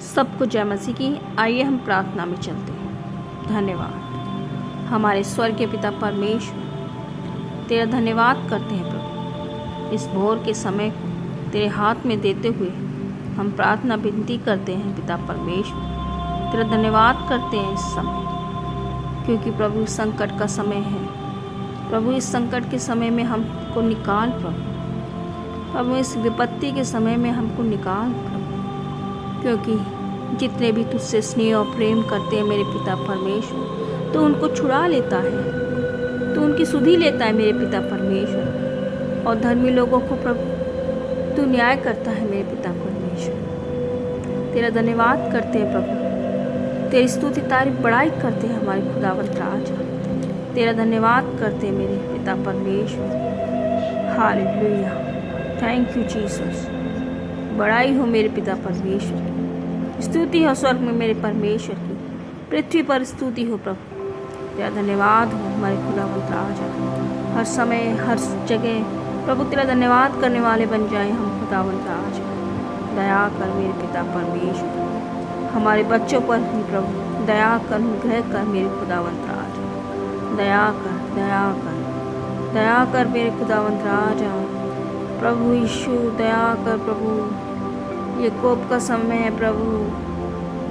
सबको जय मसीह की। आइए हम प्रार्थना में चलते हैं। धन्यवाद हमारे स्वर्गीय पिता परमेश्वर, तेरा धन्यवाद करते हैं प्रभु। इस भोर के समय को तेरे हाथ में देते हुए हम प्रार्थना विनती करते हैं पिता परमेश्वर। तेरा धन्यवाद करते हैं इस समय, क्योंकि प्रभु संकट का समय है। प्रभु इस संकट के समय में हमको निकाल प्रभु इस विपत्ति के समय में हमको निकाल प्रभु, क्योंकि जितने भी तुझसे स्नेह और प्रेम करते हैं मेरे पिता परमेश्वर, तो उनको छुड़ा लेता है, तो उनकी सुधि लेता है मेरे पिता परमेश्वर। और धर्मी लोगों को प्रभु तू न्याय करता है मेरे पिता परमेश्वर। तेरा धन्यवाद करते हैं प्रभु, तेरी स्तुति तारीफ बड़ाई करते हैं हमारे खुदावंत राजा। तेरा धन्यवाद करते हैं मेरे पिता परमेश्वर। Hallelujah, thank you Jesus. बड़ाई हो मेरे पिता परमेश्वर, स्तुति हो स्वर्ग में मेरे परमेश्वर की, पृथ्वी पर स्तुति हो प्रभु। तेरा धन्यवाद हो हमारे खुदावंत राजा। हर समय हर जगह प्रभु तेरा धन्यवाद करने वाले बन जाए हम खुदावंत राजा। दया कर मेरे पिता परमेश्वर, हमारे बच्चों पर भी प्रभु दया कर, अनुग्रह कर मेरे खुदावंत राजा। दया कर, दया कर, दया कर मेरे खुदावंत राजा। प्रभु यीशु दया कर प्रभु। ये कोप का समय है प्रभु,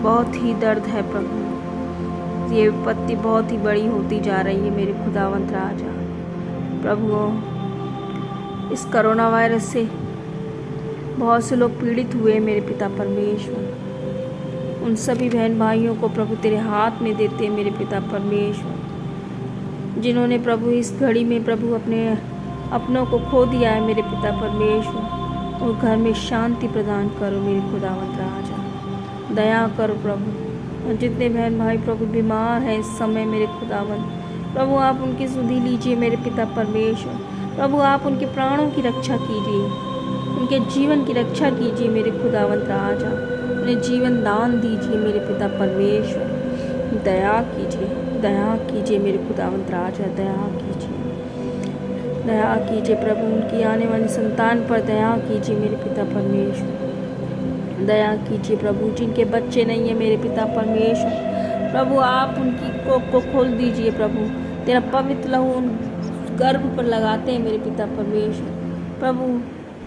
बहुत ही दर्द है प्रभु। ये विपत्ति बहुत ही बड़ी होती जा रही है मेरे खुदावंत राजा। प्रभु इस कोरोना वायरस से बहुत से लोग पीड़ित हुए मेरे पिता परमेश्वर। उन सभी बहन भाइयों को प्रभु तेरे हाथ में देते हैं मेरे पिता परमेश्वर, जिन्होंने प्रभु इस घड़ी में प्रभु अपनों को खो दिया है मेरे पिता परमेश्वर। और घर में शांति प्रदान करो मेरे खुदावंत राजा। दया करो प्रभु। और जितने बहन भाई प्रभु बीमार हैं इस समय मेरे खुदावंत, प्रभु आप उनकी सुधि लीजिए मेरे पिता परमेश्वर। प्रभु आप उनके प्राणों की रक्षा कीजिए, उनके जीवन की रक्षा कीजिए मेरे खुदावंत राजा। उन्हें जीवन दान दीजिए मेरे पिता परमेश्वर। दया कीजिए, दया कीजिए मेरे खुदावंत राजा। दया कीजिए, दया कीजिए प्रभु। उनकी आने वाली संतान पर दया कीजिए मेरे पिता परमेश्वर। दया कीजिए प्रभु, जिनके बच्चे नहीं है मेरे पिता परमेश्वर, प्रभु आप उनकी कोख को खोल दीजिए प्रभु। तेरा पवित्र लहू उन गर्भ पर लगाते हैं मेरे पिता परमेश्वर। प्रभु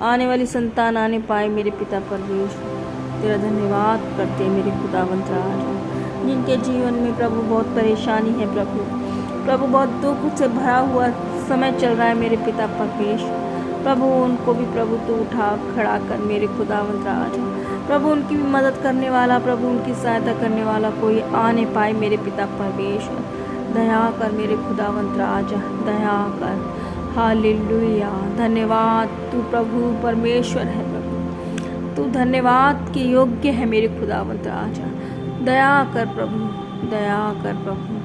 आने वाली संतान आने पाए मेरे पिता परमेश्वर। तेरा धन्यवाद करते हैं मेरे खुदावंत राजा। जिनके जीवन में प्रभु बहुत परेशानी है प्रभु बहुत दुख से भरा हुआ समय चल रहा है मेरे पिता परमेश्वर। प्रभु उनको भी प्रभु तू उठा खड़ा कर मेरे खुदावंत राजा। प्रभु उनकी भी मदद करने वाला, प्रभु उनकी सहायता करने वाला कोई आने पाए मेरे पिता परमेश्वर। दया कर मेरे खुदावंत राजा, दया कर। हालेलुया, धन्यवाद। तू प्रभु परमेश्वर है प्रभु, तू धन्यवाद के योग्य है मेरे खुदावंत राजा। दया कर प्रभु, दया कर प्रभु।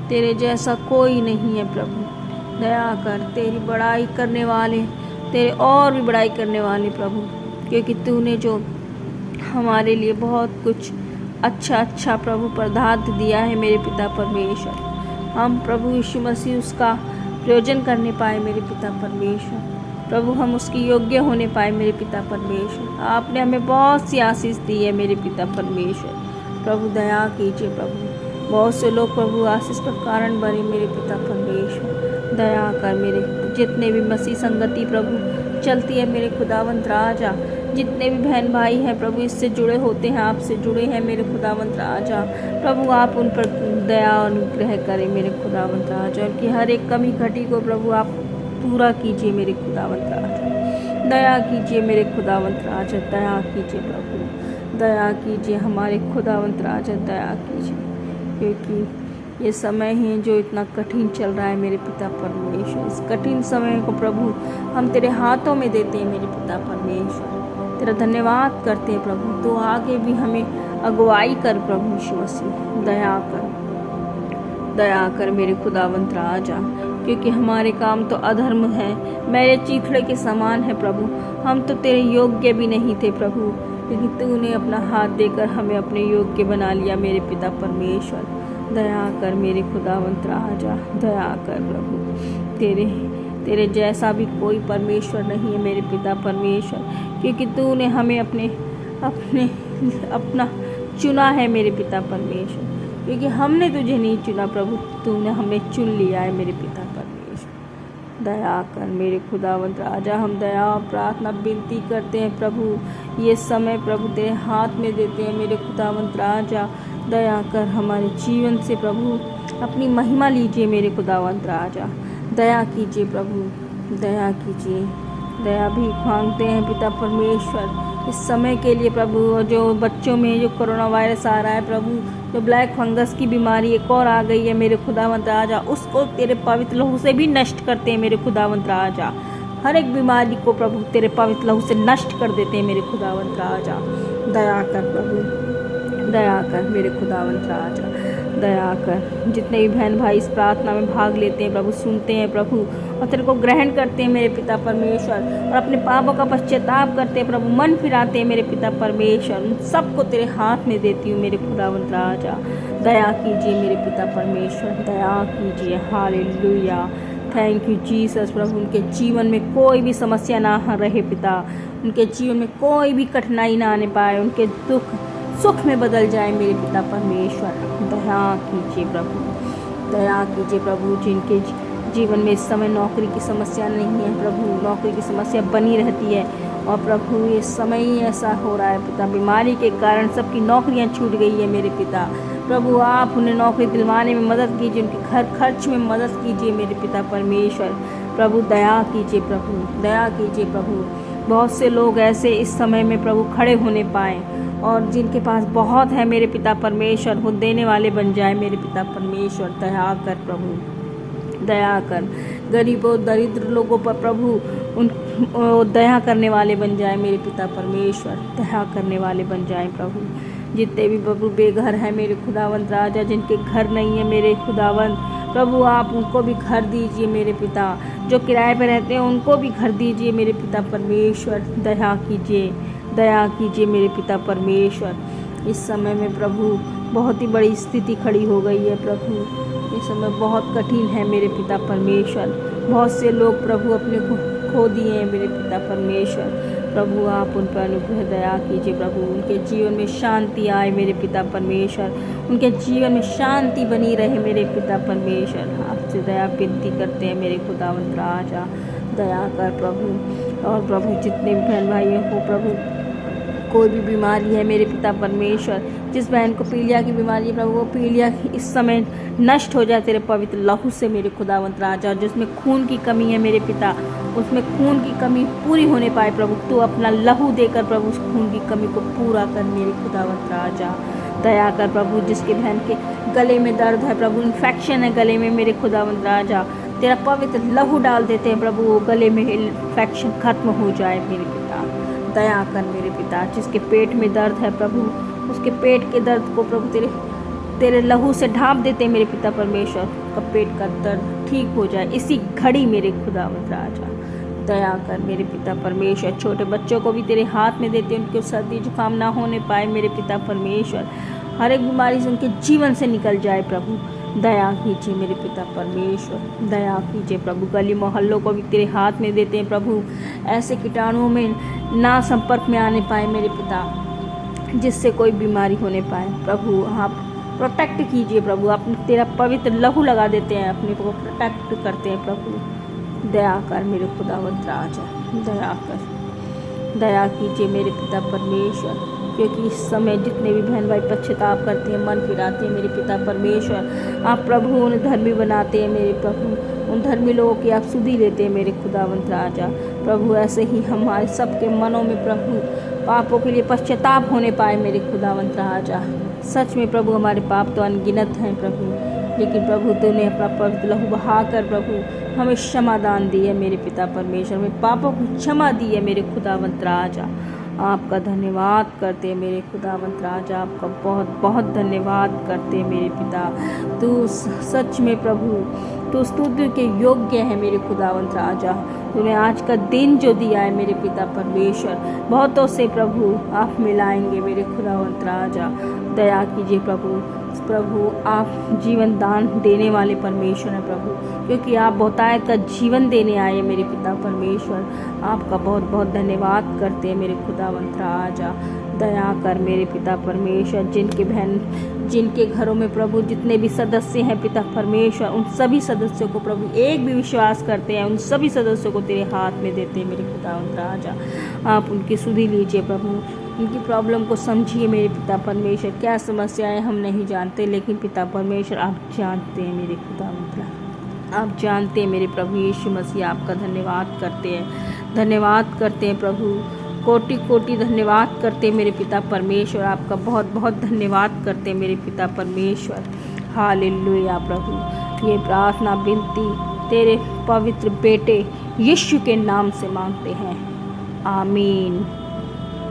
तेरे जैसा कोई नहीं है प्रभु। दया कर। तेरी बड़ाई करने वाले, तेरे और भी बड़ाई करने वाले प्रभु, क्योंकि तूने जो हमारे लिए बहुत कुछ अच्छा प्रभु पदार्थ दिया है मेरे पिता परमेश्वर, हम प्रभु यीशु मसीह उसका प्रयोजन करने पाए मेरे पिता परमेश्वर। प्रभु हम उसकी योग्य होने पाए मेरे पिता परमेश्वर। आपने हमें बहुत सी आशीष दी है मेरे पिता परमेश्वर। प्रभु दया कीजिए प्रभु। बहुत से लोग प्रभु आशीष का कारण बने मेरे पिता परमेश्वर। दया कर मेरे जितने भी मसीह संगति प्रभु चलती है मेरे खुदावंत राजा, जितने भी बहन भाई हैं प्रभु इससे जुड़े होते हैं, आपसे जुड़े हैं मेरे खुदावंत राजा। प्रभु आप उन पर दया और अनुग्रह करें मेरे खुदावंत राजा। उनकी हर एक कमी घटी को प्रभु आप पूरा कीजिए मेरे खुदावंत राजा। दया कीजिए मेरे खुदावंत राजा। दया कीजिए प्रभु, दया कीजिए हमारे खुदावंत राजा। दया कीजिए, क्योंकि ये समय है जो इतना कठिन चल रहा है मेरे पिता परमेश्वर। इस कठिन समय को प्रभु हम तेरे हाथों में देते हैं मेरे पिता परमेश्वर। तेरा धन्यवाद करते हैं प्रभु। तो आगे भी हमें अगुवाई कर प्रभु यीशु मसीह। दया कर, दया कर मेरे खुदावंत राजा, क्योंकि हमारे काम तो अधर्म है, मेरे चीथड़े के समान है प्रभु। हम तो तेरे योग्य भी नहीं थे प्रभु, क्योंकि तूने अपना हाथ देकर हमें अपने योग्य बना लिया मेरे पिता परमेश्वर। दया कर मेरे खुदावंत राजा, दया कर प्रभु। तेरे जैसा भी कोई परमेश्वर नहीं है मेरे पिता परमेश्वर, क्योंकि तूने हमें अपना चुना है मेरे पिता परमेश्वर, क्योंकि हमने तुझे नहीं चुना प्रभु, तूने हमें चुन लिया है मेरे पिता परमेश्वर। दया कर मेरे खुदावंत राजा, हम दया और प्रार्थना विनती करते हैं प्रभु। ये समय प्रभु तेरे हाथ में देते हैं मेरे खुदावंत राजा। दया कर हमारे जीवन से प्रभु अपनी महिमा लीजिए मेरे खुदावंत राजा। दया कीजिए प्रभु, दया कीजिए। दया भी मांगते हैं पिता परमेश्वर इस समय के लिए प्रभु। और जो बच्चों में जो कोरोना वायरस आ रहा है प्रभु, जो ब्लैक फंगस की बीमारी एक और आ गई है मेरे खुदावंत राजा, उसको तेरे पवित्र लहू से भी नष्ट करते हैं मेरे खुदावंत राजा। हर एक बीमारी को प्रभु तेरे पवित्र लहू से नष्ट कर देते हैं मेरे खुदावंत राजा। दया कर प्रभु, दया कर मेरे खुदावंत राजा, दया कर। जितने भी बहन भाई इस प्रार्थना में भाग लेते हैं प्रभु, सुनते हैं प्रभु और तेरे को ग्रहण करते हैं मेरे पिता परमेश्वर, और अपने पापों का पश्चाताप करते हैं प्रभु, मन फिराते हैं मेरे पिता परमेश्वर, उन सबको तेरे हाथ में देती हूँ मेरे खुदावंत राजा। दया कीजिए मेरे पिता परमेश्वर, दया कीजिए। हालेलुया, थैंक यू जीसस प्रभु। उनके जीवन में कोई भी समस्या ना रहे पिता, उनके जीवन में कोई भी कठिनाई ना आने पाए, उनके दुख सुख में बदल जाए मेरे पिता परमेश्वर। दया कीजिए प्रभु, दया कीजिए प्रभु। जिनके जीवन में इस समय नौकरी की समस्या नहीं है प्रभु, नौकरी की समस्या बनी रहती है, और प्रभु ये समय ही ऐसा हो रहा है पिता, बीमारी के कारण सबकी नौकरियां छूट गई है मेरे पिता। प्रभु आप उन्हें नौकरी दिलवाने में मदद कीजिए, उनके घर खर्च में मदद कीजिए मेरे पिता परमेश्वर। प्रभु दया कीजिए प्रभु, दया कीजिए प्रभु। बहुत से लोग ऐसे इस समय में प्रभु खड़े होने पाएँ, और जिनके पास बहुत है मेरे पिता परमेश्वर, वो देने वाले बन जाए मेरे पिता परमेश्वर। दया कर प्रभु, दया कर। गरीबों दरिद्र लोगों पर प्रभु उन दया करने वाले बन जाए मेरे पिता परमेश्वर, दया करने वाले बन जाए प्रभु। जितने भी प्रभु बेघर है मेरे खुदावंत राजा, जिनके घर नहीं है मेरे खुदावंत प्रभु, आप उनको भी घर दीजिए मेरे पिता। जो किराए पर रहते हैं उनको भी घर दीजिए मेरे पिता परमेश्वर। दया कीजिए, दया कीजिए मेरे पिता परमेश्वर। इस समय में प्रभु बहुत ही बड़ी स्थिति खड़ी हो गई है प्रभु, इस समय बहुत कठिन है मेरे पिता परमेश्वर। बहुत से लोग प्रभु अपने को खो दिए हैं मेरे पिता परमेश्वर। प्रभु आप उन पर अनुग्रह दया कीजिए प्रभु, उनके जीवन में शांति आए मेरे पिता परमेश्वर, उनके जीवन में शांति बनी रहे मेरे पिता परमेश्वर। आपसे दया विनती करते हैं मेरे खुदावंत राजा, दया कर प्रभु। और प्रभु जितने भी बहन भाइयों को प्रभु कोई भी बीमारी है मेरे पिता परमेश्वर, जिस बहन को पीलिया की बीमारी है प्रभु, वो पीलिया इस समय नष्ट हो जाए तेरे पवित्र लहू से मेरे खुदावंत राजा। जिसमें खून की कमी है मेरे पिता, उसमें खून की कमी पूरी होने पाए प्रभु, तू अपना लहू देकर प्रभु उस खून की कमी को पूरा कर मेरे खुदावंत राजा। दया कर प्रभु। जिसके बहन के गले में दर्द है प्रभु, इन्फेक्शन है गले में मेरे खुदावंत राजा, तेरा पवित्र लहू डाल देते हैं प्रभु, वो गले में इन्फेक्शन खत्म हो जाए मेरे पिता। दया कर मेरे पिता। जिसके पेट में दर्द है प्रभु, उसके पेट के दर्द को प्रभु तेरे लहू से ढांप देते हैं मेरे पिता परमेश्वर, का पेट का दर्द ठीक हो जाए इसी घड़ी मेरे खुदावंत राजा। दया कर मेरे पिता परमेश्वर। छोटे बच्चों को भी तेरे हाथ में देते हैं, उनको सर्दी जुकाम ना होने पाए मेरे पिता परमेश्वर, हर एक बीमारी से उनके जीवन से निकल जाए प्रभु। दया कीजिए मेरे पिता परमेश्वर, दया कीजिए प्रभु। गली मोहल्लों को भी तेरे हाथ में देते हैं प्रभु, ऐसे कीटाणुओं में ना संपर्क में आने पाए मेरे पिता, जिससे कोई बीमारी होने पाए प्रभु। आप प्रोटेक्ट कीजिए प्रभु, आप तेरा पवित्र लहू लगा देते हैं, अपने को प्रोटेक्ट करते हैं प्रभु। दया कर मेरे खुदावंत राजा, दया कर, दया कीजिए मेरे पिता परमेश्वर। क्योंकि इस समय जितने भी बहन भाई पश्चाताप करते हैं, मन फिराते हैं मेरे पिता परमेश्वर, आप प्रभु उन्हें धर्मी बनाते हैं मेरे प्रभु, उन धर्मी लोगों की आप सुधि लेते हैं मेरे खुदावंत राजा। प्रभु ऐसे ही हमारे सबके मनों में प्रभु पापों के लिए पश्चाताप होने पाए मेरे खुदावंत राजा। सच में प्रभु हमारे पाप तो अनगिनत हैं प्रभु, लेकिन प्रभु तूने अपना पवित्र लहू बहाकर प्रभु हमें क्षमा दान दी है मेरे पिता परमेश्वर, हमें पापों की क्षमा दी है मेरे खुदावंत राजा। आपका धन्यवाद करते हैं मेरे खुदावंत राजा, आपका बहुत बहुत धन्यवाद करते हैं मेरे पिता। तू सच में प्रभु तू स्तुति के योग्य है मेरे खुदावंत राजा। तूने आज का दिन जो दिया है मेरे पिता परमेश्वर, बहुतों से प्रभु आप मिलाएंगे मेरे खुदावंत राजा। दया कीजिए प्रभु। प्रभु आप जीवन दान देने वाले परमेश्वर हैं प्रभु, क्योंकि आप बहुतायत का जीवन देने आए मेरे पिता परमेश्वर। आपका बहुत बहुत धन्यवाद करते हैं मेरे खुदावंत राजा। दया कर मेरे पिता परमेश्वर। जिनके घरों में प्रभु जितने भी सदस्य हैं पिता परमेश्वर, उन सभी सदस्यों को प्रभु एक भी विश्वास करते हैं, उन सभी सदस्यों को तेरे हाथ में देते हैं मेरे खुदा राजा। आप उनकी सुधि लीजिए प्रभु, उनकी प्रॉब्लम को समझिए मेरे पिता परमेश्वर। क्या समस्याएं हम नहीं जानते, लेकिन पिता परमेश्वर आप जानते हैं मेरे खुदा, आप जानते हैं मेरे प्रभु यीशु मसीह। आपका धन्यवाद करते हैं, धन्यवाद करते हैं प्रभु, कोटि कोटि धन्यवाद करते हैं मेरे पिता परमेश्वर। आपका बहुत बहुत धन्यवाद करते हैं मेरे पिता परमेश्वर। हालेलुया प्रभु। ये प्रार्थना विनती तेरे पवित्र बेटे यीशु के नाम से मांगते हैं, आमीन।